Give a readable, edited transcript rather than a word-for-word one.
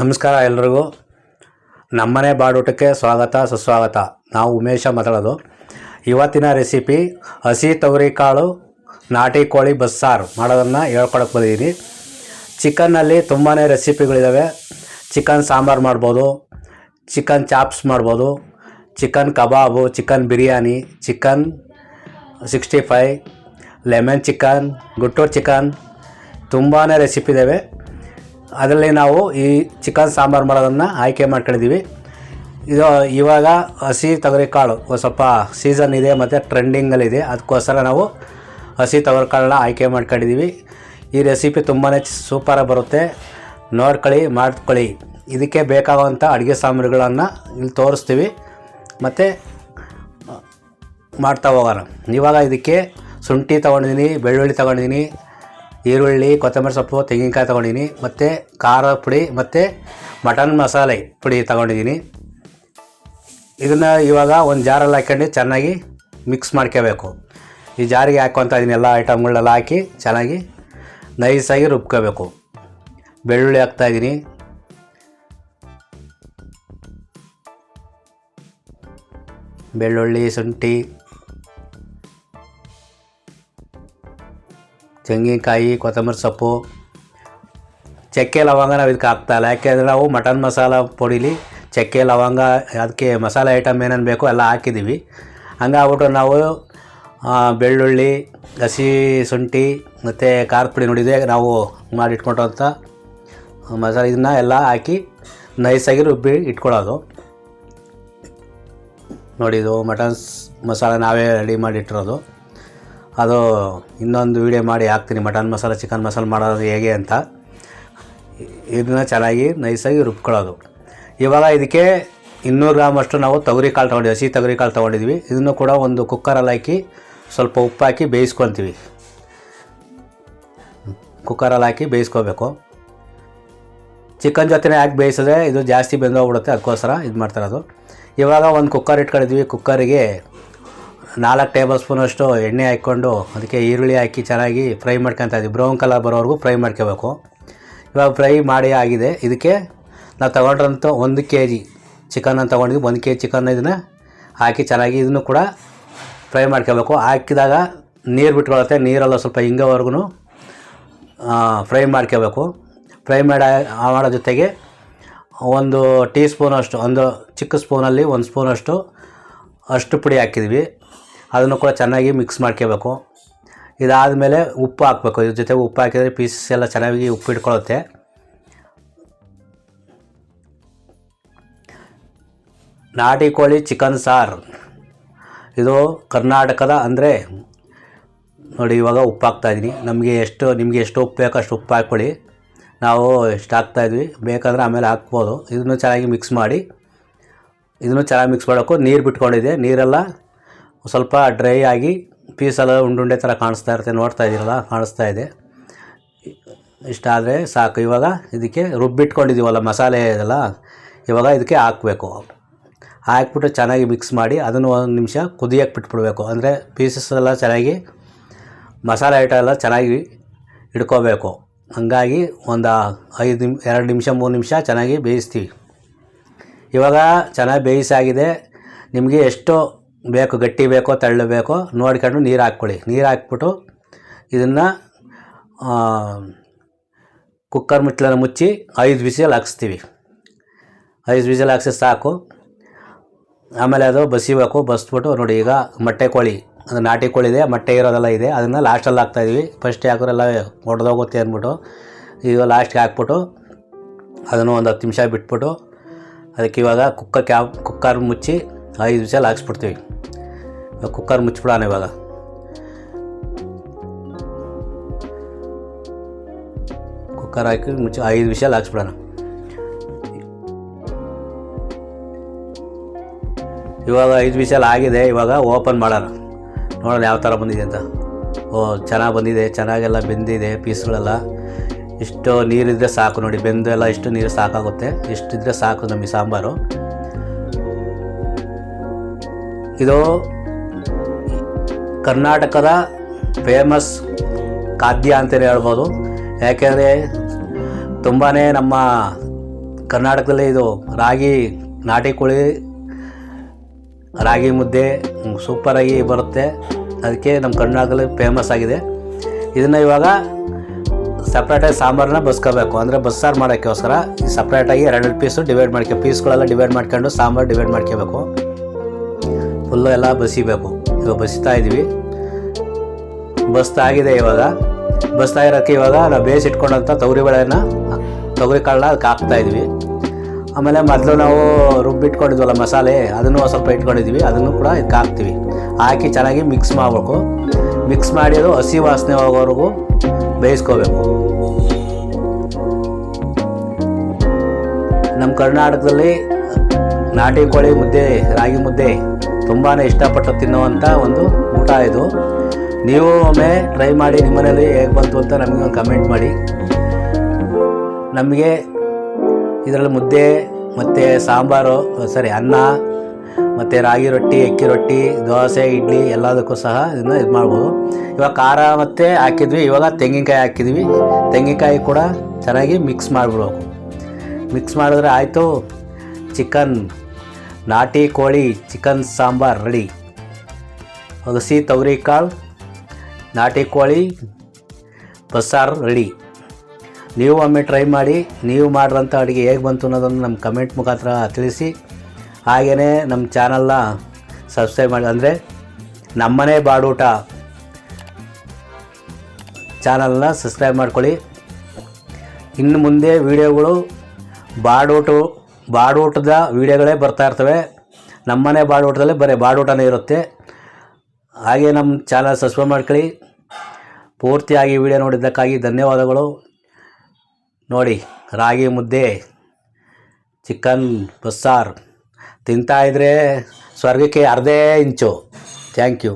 ನಮಸ್ಕಾರ ಎಲ್ರಿಗೂ. ನಮ್ಮನೆ ಬಾಡೂಟಕ್ಕೆ ಸ್ವಾಗತ ಸುಸ್ವಾಗತ. ನಾವು ಉಮೇಶ ಮಾತಾಡೋದು. ಇವತ್ತಿನ ರೆಸಿಪಿ ಹಸಿ ತೊಗರಿಕಾಳು ನಾಟಿ ಕೋಳಿ ಬಸ್ಸಾರು ಮಾಡೋದನ್ನು ಹೇಳ್ಕೊಡಕ್ಕೆ ಬಂದಿದ್ದೀನಿ. ಚಿಕನ್ನಲ್ಲಿ ತುಂಬಾ ರೆಸಿಪಿಗಳಿದ್ದಾವೆ. ಚಿಕನ್ ಸಾಂಬಾರು ಮಾಡ್ಬೋದು, ಚಿಕನ್ ಚಾಪ್ಸ್ ಮಾಡ್ಬೋದು, chicken kebab, chicken biryani, chicken 65, lemon chicken, Guntur chicken, ತುಂಬಾ ರೆಸಿಪಿ ಇದ್ದಾವೆ. ಅದರಲ್ಲಿ ನಾವು ಈ ಚಿಕನ್ ಸಾಂಬಾರು ಮಾಡೋದನ್ನು ಆಯ್ಕೆ ಮಾಡ್ಕೊಂಡಿದ್ದೀವಿ. ಇದು ಇವಾಗ ಹಸಿ ತೊಗರಿಕಾಳು ಸ್ವಲ್ಪ ಸೀಸನ್ ಇದೆ ಮತ್ತು ಟ್ರೆಂಡಿಂಗಲ್ಲಿದೆ, ಅದಕ್ಕೋಸ್ಕರ ನಾವು ಹಸಿ ತೊಗರಿಕಾಳನ್ನ ಆಯ್ಕೆ ಮಾಡ್ಕೊಂಡಿದ್ದೀವಿ. ಈ ರೆಸಿಪಿ ತುಂಬಾ ಸೂಪರಾಗಿ ಬರುತ್ತೆ, ನೋಡ್ಕೊಳ್ಳಿ, ಮಾಡ್ಕೊಳ್ಳಿ. ಇದಕ್ಕೆ ಬೇಕಾಗುವಂಥ ಅಡುಗೆ ಸಾಮಗ್ರಿಗಳನ್ನು ಇಲ್ಲಿ ತೋರಿಸ್ತೀವಿ ಮತ್ತು ಮಾಡ್ತಾ ಹೋಗೋಣ. ಇವಾಗ ಇದಕ್ಕೆ ಶುಂಠಿ ತೊಗೊಂಡಿದ್ದೀನಿ, ಬೆಳ್ಳುಳ್ಳಿ ತೊಗೊಂಡಿದ್ದೀನಿ, ಈರುಳ್ಳಿ, ಕೊತ್ತಂಬರಿ ಸೊಪ್ಪು, ತೆಂಗಿನಕಾಯಿ ತೊಗೊಂಡಿದ್ದೀನಿ, ಮತ್ತು ಖಾರ ಪುಡಿ ಮತ್ತು ಮಟನ್ ಮಸಾಲೆ ಪುಡಿ ತೊಗೊಂಡಿದ್ದೀನಿ. ಇದನ್ನು ಇವಾಗ ಒಂದು ಜಾರಲ್ಲಿ ಹಾಕ್ಕೊಂಡು ಚೆನ್ನಾಗಿ ಮಿಕ್ಸ್ ಮಾಡ್ಕೋಬೇಕು. ಈ ಜಾರಿಗೆ ಹಾಕ್ಕೊತಾ ಇದ್ದೀನಿ, ಎಲ್ಲ ಐಟಮ್ಗಳನ್ನೆಲ್ಲ ಹಾಕಿ ಚೆನ್ನಾಗಿ ನೈಸಾಗಿ ರುಬ್ಕೋಬೇಕು. ಬೆಳ್ಳುಳ್ಳಿ ಹಾಕ್ತಾಯಿದ್ದೀನಿ, ಬೆಳ್ಳುಳ್ಳಿ, ಶುಂಠಿ, ತೆಂಗಿನಕಾಯಿ, ಕೊತ್ತಂಬರಿ ಸೊಪ್ಪು, ಚಕ್ಕೆ ಲವಂಗ ನಾವು ಇದಕ್ಕೆ ಹಾಕ್ತಾಯಿಲ್ಲ. ಯಾಕೆಂದರೆ ನಾವು ಮಟನ್ ಮಸಾಲ ಪುಡಿಲಿ ಚಕ್ಕೆ ಲವಂಗ ಅದಕ್ಕೆ ಮಸಾಲೆ ಐಟಮ್ ಏನೇನು ಬೇಕೋ ಎಲ್ಲ ಹಾಕಿದ್ದೀವಿ. ಹಂಗಾಗ್ಬಿಟ್ಟು ನಾವು ಬೆಳ್ಳುಳ್ಳಿ, ಹಸಿ ಶುಂಠಿ ಮತ್ತು ಖಾರದ ಪುಡಿ ನೋಡಿದೆ ನಾವು ಮಾಡಿಟ್ಕೊಂಡಂಥ ಮಸಾಲೆ ಇದನ್ನ ಎಲ್ಲ ಹಾಕಿ ನೈಸಾಗಿ ರುಬ್ಬಿ ಇಟ್ಕೊಳ್ಳೋದು. ನೋಡಿ, ಇದು ಮಟನ್ ಮಸಾಲೆ ನಾವೇ ರೆಡಿ ಮಾಡಿಟ್ಟಿರೋದು. ಅದು ಇನ್ನೊಂದು ವೀಡಿಯೋ ಮಾಡಿ ಹಾಕ್ತೀನಿ, ಮಟನ್ ಮಸಾಲೆ ಚಿಕನ್ ಮಸಾಲೆ ಮಾಡೋದು ಹೇಗೆ ಅಂತ. ಇದನ್ನು ಚೆನ್ನಾಗಿ ನೈಸಾಗಿ ರುಬ್ಕೊಳ್ಳೋದು. ಇವಾಗ ಇದಕ್ಕೆ 200 ಗ್ರಾಮಷ್ಟು ನಾವು ತೊಗರಿಕಾಳು ತೊಗೊಂಡಿದ್ವಿ, ಹಸಿ ತೊಗರಿಕಾಳು ತೊಗೊಂಡಿದ್ವಿ. ಇದನ್ನು ಕೂಡ ಒಂದು ಕುಕ್ಕರಲ್ಲಿ ಹಾಕಿ ಸ್ವಲ್ಪ ಉಪ್ಪು ಹಾಕಿ ಬೇಯಿಸ್ಕೊತೀವಿ. ಕುಕ್ಕರಲ್ಲಿ ಹಾಕಿ ಬೇಯಿಸ್ಕೋಬೇಕು. ಚಿಕನ್ ಜೊತೆನೇ ಹಾಕಿ ಬೇಯಿಸಿದ್ರೆ ಇದು ಜಾಸ್ತಿ ಬೆಂದೋಗ್ಬಿಡುತ್ತೆ, ಅದಕ್ಕೋಸ್ಕರ ಇದು ಮಾಡ್ತಾಯಿರೋದು. ಇವಾಗ ಒಂದು ಕುಕ್ಕರ್ ಇಟ್ಕೊಂಡಿದ್ವಿ. ಕುಕ್ಕರಿಗೆ 4 ಟೇಬಲ್ ಸ್ಪೂನಷ್ಟು ಎಣ್ಣೆ ಹಾಕ್ಕೊಂಡು ಅದಕ್ಕೆ ಈರುಳ್ಳಿ ಹಾಕಿ ಚೆನ್ನಾಗಿ ಫ್ರೈ ಮಾಡ್ಕೊತಾ ಇದ್ವಿ. ಬ್ರೌನ್ ಕಲರ್ ಬರೋವರೆಗೂ ಫ್ರೈ ಮಾಡ್ಕೋಬೇಕು. ಇವಾಗ ಫ್ರೈ ಮಾಡಿ ಆಗಿದೆ. ಇದಕ್ಕೆ ನಾವು ತೊಗೊಂಡ್ರಂಥ 1 kg ಚಿಕನ್ನ ತೊಗೊಂಡಿದ್ವಿ. 1 kg ಚಿಕನ್ನ ಇದನ್ನು ಹಾಕಿ ಚೆನ್ನಾಗಿ ಇದನ್ನು ಕೂಡ ಫ್ರೈ ಮಾಡ್ಕೋಬೇಕು. ಹಾಕಿದಾಗ ನೀರು ಬಿಟ್ಕೊಳುತ್ತೆ, ನೀರೆಲ್ಲ ಸ್ವಲ್ಪ ಹಿಂಗೋವರೆಗೂ ಫ್ರೈ ಮಾಡ್ಕೋಬೇಕು. ಫ್ರೈ ಮಾಡೋ ಜೊತೆಗೆ 1 ಟೀ ಸ್ಪೂನಷ್ಟು, ಒಂದು ಚಿಕ್ಕ ಸ್ಪೂನಲ್ಲಿ 1 ಸ್ಪೂನಷ್ಟು ಅಷ್ಟು ಪುಡಿ ಹಾಕಿದ್ವಿ. ಅದನ್ನು ಕೂಡ ಚೆನ್ನಾಗಿ ಮಿಕ್ಸ್ ಮಾಡ್ಕೋಬೇಕು. ಇದಾದಮೇಲೆ ಉಪ್ಪು ಹಾಕಬೇಕು. ಇದ್ರ ಜೊತೆ ಉಪ್ಪು ಹಾಕಿದರೆ ಪೀಸಸ್ ಎಲ್ಲ ಚೆನ್ನಾಗಿ ಉಪ್ಪು ಇಟ್ಕೊಳ್ಳುತ್ತೆ. ನಾಟಿ ಕೋಳಿ ಚಿಕನ್ ಸಾರು ಇದು ಕರ್ನಾಟಕದ ಅಂದರೆ ನೋಡಿ. ಇವಾಗ ಉಪ್ಪು ಹಾಕ್ತಾಯಿದ್ದೀನಿ. ನಿಮಗೆ ಎಷ್ಟು ಉಪ್ಪು ಬೇಕೋ ಅಷ್ಟು ಉಪ್ಪು ಹಾಕ್ಕೊಳ್ಳಿ. ನಾವು ಎಷ್ಟು ಹಾಕ್ತಾಯಿದ್ವಿ, ಬೇಕಾದರೆ ಆಮೇಲೆ ಹಾಕ್ಬೋದು. ಇದನ್ನು ಚೆನ್ನಾಗಿ ಮಿಕ್ಸ್ ಮಾಡಿ, ಇದನ್ನು ಚೆನ್ನಾಗಿ ಮಿಕ್ಸ್ ಮಾಡೋಕ್ಕೂ ನೀರು ಬಿಟ್ಕೊಂಡಿದೆ. ನೀರೆಲ್ಲ ಸ್ವಲ್ಪ ಡ್ರೈ ಆಗಿ ಪೀಸೆಲ್ಲ ಉಂಡುಂಡೆ ಥರ ಕಾಣಿಸ್ತಾ ಇರುತ್ತೆ, ನೋಡ್ತಾ ಇದ್ದೀರಲ್ಲ, ಕಾಣಿಸ್ತಾ ಇದೆ. ಇಷ್ಟಾದರೆ ಸಾಕು. ಇವಾಗ ಇದಕ್ಕೆ ರುಬ್ಬಿಟ್ಕೊಂಡಿದ್ದೀವಲ್ಲ ಮಸಾಲೆ ಇದೆಲ್ಲ, ಇವಾಗ ಇದಕ್ಕೆ ಹಾಕಬೇಕು. ಹಾಕ್ಬಿಟ್ಟು ಚೆನ್ನಾಗಿ ಮಿಕ್ಸ್ ಮಾಡಿ ಅದನ್ನು 1 ನಿಮಿಷ ಕುದಿಯೋಕ್ಕೆ ಬಿಟ್ಬಿಡ್ಬೇಕು. ಅಂದರೆ ಪೀಸಸ್ ಎಲ್ಲ ಚೆನ್ನಾಗಿ ಮಸಾಲೆ ಐಟಮ್ ಎಲ್ಲ ಚೆನ್ನಾಗಿ ಹಿಡ್ಕೋಬೇಕು. ಹಂಗಾಗಿ ಒಂದು 2 ನಿಮಿಷ 3 ನಿಮಿಷ ಚೆನ್ನಾಗಿ ಬೇಯಿಸ್ತೀವಿ. ಇವಾಗ ಚೆನ್ನಾಗಿ ಬೇಯಿಸಾಗಿದೆ. ನಿಮಗೆ ಎಷ್ಟು ಬೇಕು, ಗಟ್ಟಿ ಬೇಕೋ ತೆಳ್ಳು ಬೇಕೋ ನೋಡ್ಕೊಂಡು ನೀರು ಹಾಕ್ಕೊಳ್ಳಿ. ನೀರು ಹಾಕ್ಬಿಟ್ಟು ಇದನ್ನು ಕುಕ್ಕರ್ ಮುಚ್ಚಳನ ಮುಚ್ಚಿ 5 ವಿಸಿಲ್ ಹಾಕ್ಸ್ತೀವಿ. 5 ವಿಸಿಲ್ ಹಾಕ್ಸಿ ಸಾಕು. ಆಮೇಲೆ ಅದು ಬಸಿಬೇಕು. ಬಸ್ಬಿಟ್ಟು ನೋಡಿ, ಈಗ ಮೊಟ್ಟೆ ಕೋಳಿ, ಅದು ನಾಟಿ ಕೋಳಿ ಇದೆ, ಮೊಟ್ಟೆ ಇರೋದೆಲ್ಲ ಇದೆ. ಅದನ್ನು ಲಾಸ್ಟಲ್ಲಿ ಹಾಕ್ತಾಯಿದ್ವಿ. ಫಸ್ಟ್ ಹಾಕೋರೆಲ್ಲ ಹೊಡೆದೋಗುತ್ತೆ ಅಂದ್ಬಿಟ್ಟು ಈಗ ಲಾಸ್ಟ್ಗೆ ಹಾಕ್ಬಿಟ್ಟು ಅದನ್ನು ಒಂದು 10 ನಿಮಿಷ ಬಿಟ್ಬಿಟ್ಟು ಅದಕ್ಕೆ ಇವಾಗ ಕುಕ್ಕರ್ ಮುಚ್ಚಿ 5 ವಿಸಿಲ್ ಹಾಕ್ಸ್ಬಿಡ್ತೀವಿ. ಕುಕ್ಕರ್ ಮುಚ್ಚಿಬಿಡೋಣ. ಇವಾಗ ಕುಕ್ಕರ್ ಹಾಕಿ ಮುಚ್ಚಿ 5 ವಿಸಿಲ್ ಹಾಕ್ಸ್ಬಿಡೋಣ. ಇವಾಗ 5 ವಿಸಿಲ್ ಆಗಿದೆ. ಇವಾಗ ಓಪನ್ ಮಾಡೋಣ, ನೋಡೋಣ ಯಾವ ಥರ ಬಂದಿದೆ ಅಂತ. ಚೆನ್ನಾಗಿ ಬಂದಿದೆ, ಚೆನ್ನಾಗೆಲ್ಲ ಬೆಂದಿದೆ ಪೀಸ್ಗಳೆಲ್ಲ. ಇಷ್ಟು ನೀರಿದ್ದರೆ ಸಾಕು ನೋಡಿ, ಬೆಂದು ಎಲ್ಲ ಇಷ್ಟು ನೀರು ಸಾಕಾಗುತ್ತೆ. ಇಷ್ಟಿದ್ರೆ ಸಾಕು ನಮಗೆ ಸಾಂಬಾರು. ಇದು ಕರ್ನಾಟಕದ ಫೇಮಸ್ ಖಾದ್ಯ ಅಂತಲೇ ಹೇಳ್ಬೋದು. ಯಾಕೆಂದರೆ ತುಂಬಾ ನಮ್ಮ ಕರ್ನಾಟಕದಲ್ಲಿ ಇದು ನಾಟಿ ಕೋಳಿ ರಾಗಿ ಮುದ್ದೆ ಸೂಪರಾಗಿ ಬರುತ್ತೆ. ಅದಕ್ಕೆ ನಮ್ಮ ಕರ್ನಾಟಕದಲ್ಲಿ ಫೇಮಸ್ ಆಗಿದೆ. ಇದನ್ನು ಇವಾಗ ಸಪ್ರೇಟಾಗಿ ಸಾಂಬಾರನ್ನ ಬಸ್ಕೋಬೇಕು. ಅಂದರೆ ಬಸ್ಸಾರು ಮಾಡೋಕ್ಕೋಸ್ಕರ ಸಪ್ರೇಟಾಗಿ 2 ಪೀಸು ಪೀಸ್ಗಳೆಲ್ಲ ಡಿವೈಡ್ ಮಾಡ್ಕೊಂಡು ಸಾಂಬಾರು ಡಿವೈಡ್ ಮಾಡ್ಕೋಬೇಕು. ಫುಲ್ಲು ಎಲ್ಲ ಬಸಿಬೇಕು. ಇವಾಗ ಬಸಿತಾ ಇದ್ವಿ. ಬಸ್ತಾಗಿದೆ. ಬಸ್ತಾ ಇರೋಕ್ಕೆ ಇವಾಗ ನಾವು ಬೇಯಿಸಿಟ್ಕೊಂಡಂಥ ತೊಗರಿ ಕಾಳನ್ನ ಅದಕ್ಕೆ ಹಾಕ್ತಾಯಿದ್ವಿ. ಆಮೇಲೆ ಮೊದಲು ನಾವು ರುಬ್ಬಿಟ್ಕೊಂಡಿದ್ವಲ್ಲ ಮಸಾಲೆ, ಅದನ್ನು ಸ್ವಲ್ಪ ಇಟ್ಕೊಂಡಿದ್ವಿ, ಅದನ್ನು ಕೂಡ ಇದಕ್ಕೆ ಹಾಕ್ತೀವಿ. ಹಾಕಿ ಚೆನ್ನಾಗಿ ಮಿಕ್ಸ್ ಮಾಡಬೇಕು. ಮಿಕ್ಸ್ ಮಾಡಿ ಅದು ಹಸಿ ವಾಸನೆ ಹೋಗೋವರೆಗೂ ಬೇಯಿಸ್ಕೋಬೇಕು. ನಮ್ಮ ಕರ್ನಾಟಕದಲ್ಲಿ ನಾಟಿ ಕೋಳಿ ಮುದ್ದೆ, ರಾಗಿ ಮುದ್ದೆ ತುಂಬಾ ಇಷ್ಟಪಟ್ಟು ತಿನ್ನುವಂಥ ಒಂದು ಊಟ ಇದು. ನೀವು ಒಮ್ಮೆ ಟ್ರೈ ಮಾಡಿ, ನಿಮ್ಮನೇಲಿ ಹೇಗೆ ಬಂತು ಅಂತ ನಮಗೆ ಒಂದು ಕಮೆಂಟ್ ಮಾಡಿ. ನಮಗೆ ಇದರಲ್ಲಿ ಮುದ್ದೆ ಮತ್ತು ಸಾಂಬಾರು, ಅನ್ನ ಮತ್ತು ರಾಗಿ ರೊಟ್ಟಿ, ಅಕ್ಕಿ ರೊಟ್ಟಿ, ದೋಸೆ, ಇಡ್ಲಿ ಎಲ್ಲದಕ್ಕೂ ಸಹ ಇದನ್ನು ಇದು ಮಾಡ್ಬೋದು. ಇವಾಗ ಖಾರ ಮತ್ತು ಹಾಕಿದ್ವಿ, ಇವಾಗ ತೆಂಗಿನಕಾಯಿ ಹಾಕಿದ್ವಿ. ತೆಂಗಿನಕಾಯಿ ಕೂಡ ಚೆನ್ನಾಗಿ ಮಿಕ್ಸ್ ಮಾಡಿಬಿಡ್ಬೇಕು. ಮಿಕ್ಸ್ ಮಾಡಿದ್ರೆ ಆಯಿತು, ನಾಟಿ ಕೋಳಿ ಚಿಕನ್ ಸಾಂಬಾರು ರೆಡಿ. ಹಸಿ ತೊಗರಿ ಕಾಳು ನಾಟಿ ಕೋಳಿ ಬಸ್ಸಾರು ರೆಡಿ. ನೀವು ಒಮ್ಮೆ ಟ್ರೈ ಮಾಡಿ. ನೀವು ಮಾಡಿರೋಂಥ ಅಡುಗೆ ಹೇಗೆ ಬಂತು ಅನ್ನೋದನ್ನು ನಮ್ಮ ಕಮೆಂಟ್ ಮುಖಾಂತರ ತಿಳಿಸಿ. ಹಾಗೆಯೇ ನಮ್ಮ ಚಾನಲ್ನ ಸಬ್ಸ್ಕ್ರೈಬ್ ಮಾಡಿ. ಅಂದರೆ ನಮ್ಮನೆ ಬಾಡೂಟ ಚಾನಲ್ನ ಸಬ್ಸ್ಕ್ರೈಬ್ ಮಾಡ್ಕೊಳ್ಳಿ. ಇನ್ನು ಮುಂದೆ ವೀಡಿಯೋಗಳು ಬಾಡೂಟದ ವೀಡಿಯೋಗಳೇ ಬರ್ತಾ ಇರ್ತವೆ. ನಮ್ಮನೆ ಬಾಡೂಟದಲ್ಲಿ ಬರೀ ಬಾಡೂಟನೇ ಇರುತ್ತೆ. ಹಾಗೆ ನಮ್ಮ ಚಾನಲ್ ಸಬ್ಸ್ಕ್ರೈಬ್ ಮಾಡ್ಕೊಳ್ಳಿ. ಪೂರ್ತಿಯಾಗಿ ವೀಡಿಯೋ ನೋಡಿದ್ದಕ್ಕಾಗಿ ಧನ್ಯವಾದಗಳು. ನೋಡಿ, ರಾಗಿ ಮುದ್ದೆ, ಚಿಕನ್ ಬಸ್ಸಾರು ತಿಂತಾಯಿದ್ರೆ ಸ್ವರ್ಗಕ್ಕೆ ಅರ್ಧೇ ಇಂಚು. Thank you.